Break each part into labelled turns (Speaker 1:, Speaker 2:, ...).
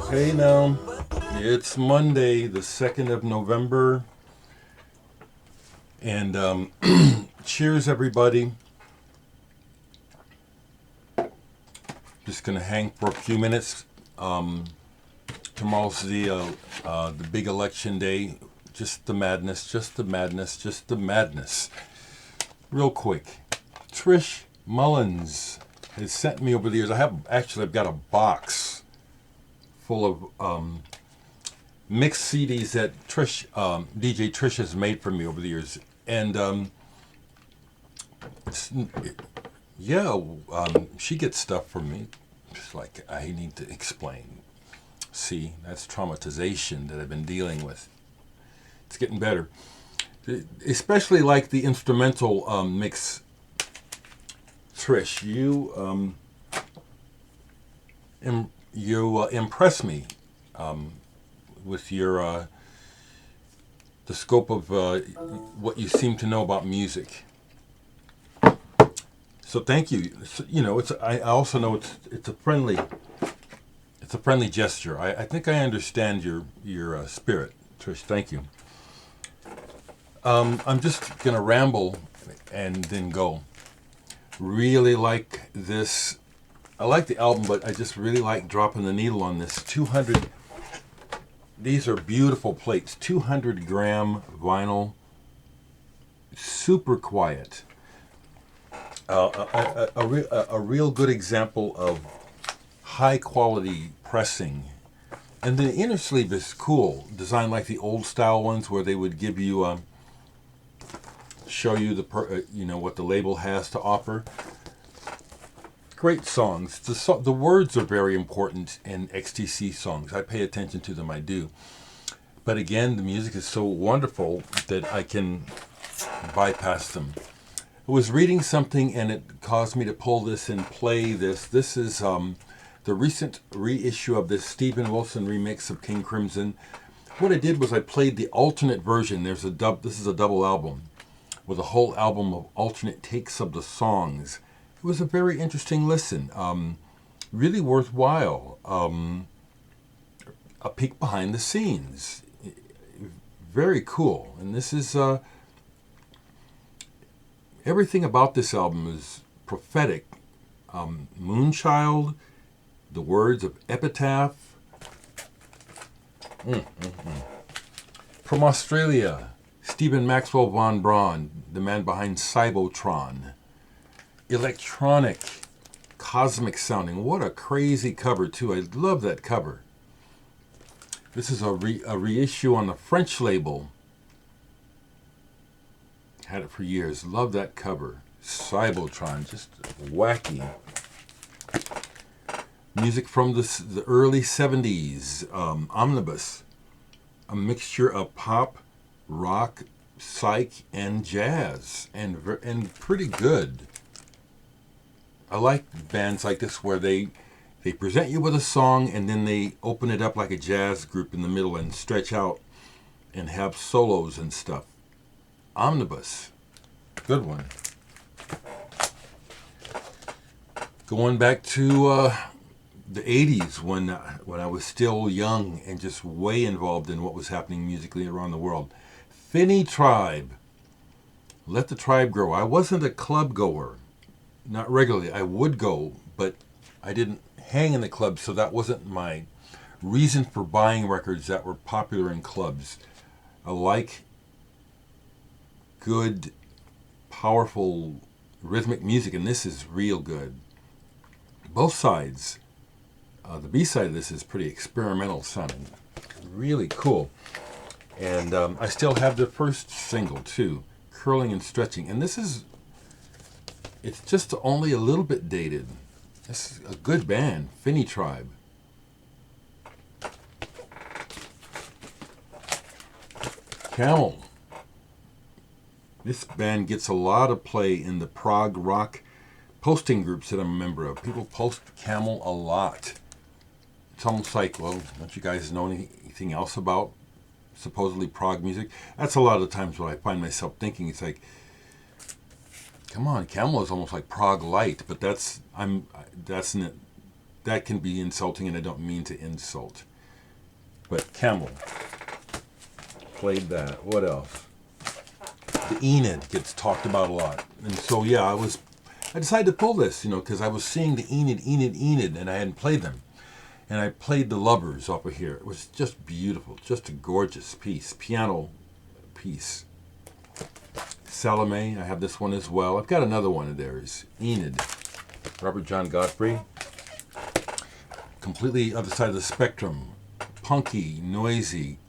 Speaker 1: Hey now, it's Monday, the 2nd of November, and cheers everybody. Just gonna hang for a few minutes. Tomorrow's the big election day. Just the madness, just the madness, just the madness. Real quick, Trish Mullins has sent me over the years. I've got a box full of mixed CDs that DJ Trish has made for me over the years, and yeah, she gets stuff from me. It's like I need to explain. See, that's traumatization that I've been dealing with. It's getting better, especially like the instrumental mix. Trish, you impress me with your the scope of what you seem to know about music. So thank you. So, I also know it's a friendly gesture. I think I understand your spirit, Trish. Thank you. I'm just gonna ramble and then go. Really like this. I like the album, but I just really like dropping the needle on this 200. These are beautiful plates, 200-gram vinyl, super quiet. A real good example of high quality pressing. And the inner sleeve is cool, designed like the old style ones where they would give you, show you what the label has to offer. Great songs. The words are very important in XTC songs. I pay attention to them, I do. But again, the music is so wonderful that I can bypass them. I was reading something and it caused me to pull this and play this. This is the recent reissue of this Steven Wilson remix of King Crimson. What I did was I played the alternate version. This is a double album with a whole album of alternate takes of the songs. It was a very interesting listen. Really worthwhile. A peek behind the scenes. Very cool. And this is everything about this album is prophetic. Moonchild, the words of Epitaph. From Australia, Stephen Maxwell Von Braun, the man behind Cybotron. Electronic, cosmic sounding. What a crazy cover, too. I love that cover. This is a reissue on the French label. Had it for years. Love that cover. Cybotron, just wacky. Music from the early 70s. Omnibus. A mixture of pop, rock, psych, and jazz. And pretty good. I like bands like this where they present you with a song and then they open it up like a jazz group in the middle and stretch out and have solos and stuff. Omnibus. Good one. Going back to the 80s when I was still young and just way involved in what was happening musically around the world. Fini Tribe. Let the Tribe Grow. I wasn't a club goer. Not regularly. I would go, but I didn't hang in the clubs, so that wasn't my reason for buying records that were popular in clubs. I like good, powerful, rhythmic music, and this is real good. Both sides. The B-side of this is pretty experimental sounding. Really cool. And I still have the first single, too, Curling and Stretching. And it's just only a little bit dated. This is a good band, Fini Tribe. Camel. This band gets a lot of play in the prog rock posting groups that I'm a member of. People post Camel a lot. It's almost like, well, don't you guys know anything else about supposedly prog music? That's a lot of times what I find myself thinking. It's like, come on, Camel is almost like prog light, but that can be insulting, and I don't mean to insult. But Camel. Played that. What else? The Enid gets talked about a lot. And so, yeah, I decided to pull this, because I was seeing the Enid, and I hadn't played them. And I played the Lovers off of here. It was just beautiful. Just a gorgeous piece. Piano piece. Salome, I have this one as well. I've got another one of theirs. Enid. Robert John Godfrey. Completely other side of the spectrum. Punky, noisy,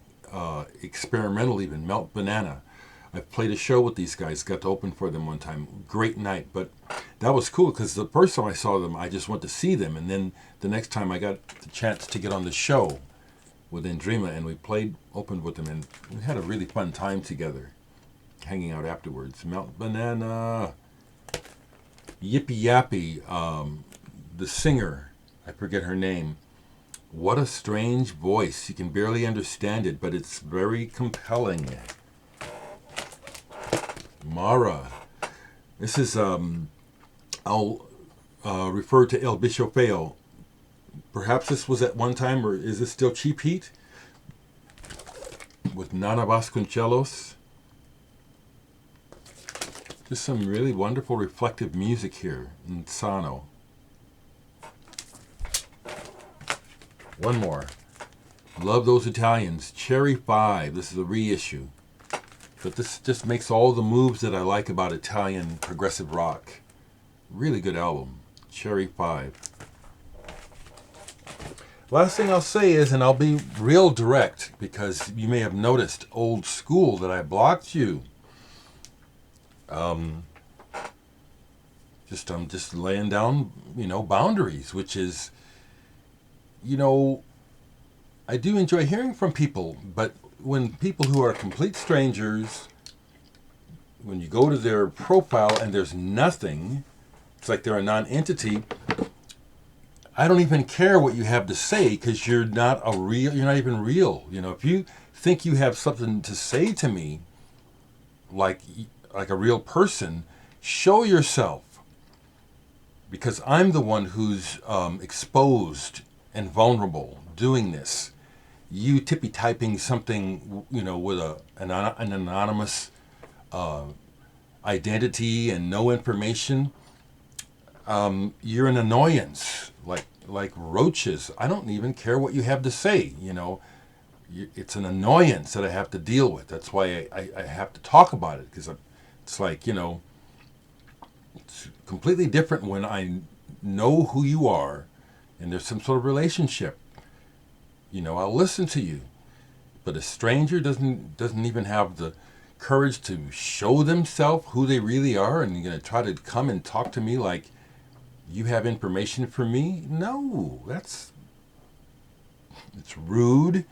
Speaker 1: experimental even. Melt Banana. I've played a show with these guys. Got to open for them one time. Great night. But that was cool because the first time I saw them, I just went to see them. And then the next time I got the chance to get on the show with Andrima, and we opened with them, and we had a really fun time together, hanging out afterwards. Melt Banana. Yippee Yappy. The singer, I forget her name. What a strange voice. You can barely understand it, but it's very compelling. Mara. This is, I'll refer to El Bichofeo. Perhaps this was at one time, or is this still Cheap Heat? With Nana Vasconcelos. Just some really wonderful reflective music here. Ntsano. One more. Love Those Italians. Cherry 5. This is a reissue. But this just makes all the moves that I like about Italian progressive rock. Really good album. Cherry 5. Last thing I'll say is, and I'll be real direct, because you may have noticed, old school, that I blocked you. I'm just laying down, boundaries, which is, I do enjoy hearing from people, but when people who are complete strangers, when you go to their profile and there's nothing, it's like they're a non-entity. I don't even care what you have to say, because you're not even real. If you think you have something to say to me, like a real person, show yourself. Because I'm the one who's exposed and vulnerable doing this. You tippy-typing something, with an anonymous identity and no information, you're an annoyance, like roaches. I don't even care what you have to say, It's an annoyance that I have to deal with. That's why I have to talk about it, because it's like, it's completely different when I know who you are and there's some sort of relationship. I'll listen to you. But a stranger doesn't even have the courage to show themselves who they really are, and you're going to try to come and talk to me like you have information for me? No, it's rude.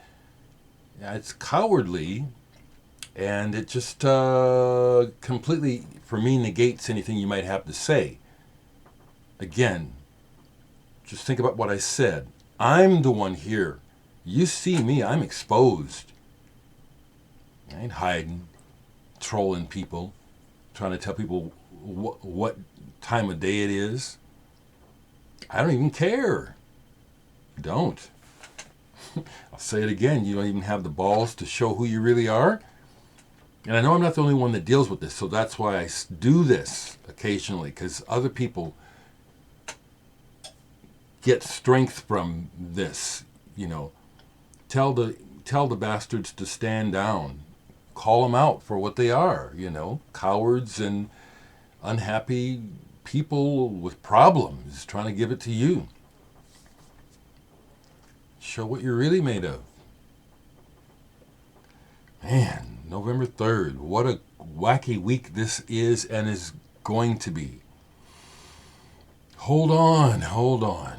Speaker 1: Yeah, it's cowardly, and it just completely, for me, negates anything you might have to say. Again, just think about what I said. I'm the one here. You see me, I'm exposed. I ain't hiding, trolling people, trying to tell people what time of day it is. I don't even care. Don't. I'll say it again. You don't even have the balls to show who you really are. And I know I'm not the only one that deals with this, so that's why I do this occasionally, because other people get strength from this. Tell the bastards to stand down. Call them out for what they are, cowards and unhappy people with problems trying to give it to you. Show what you're really made of. Man, November 3rd. What a wacky week this is and is going to be. Hold on.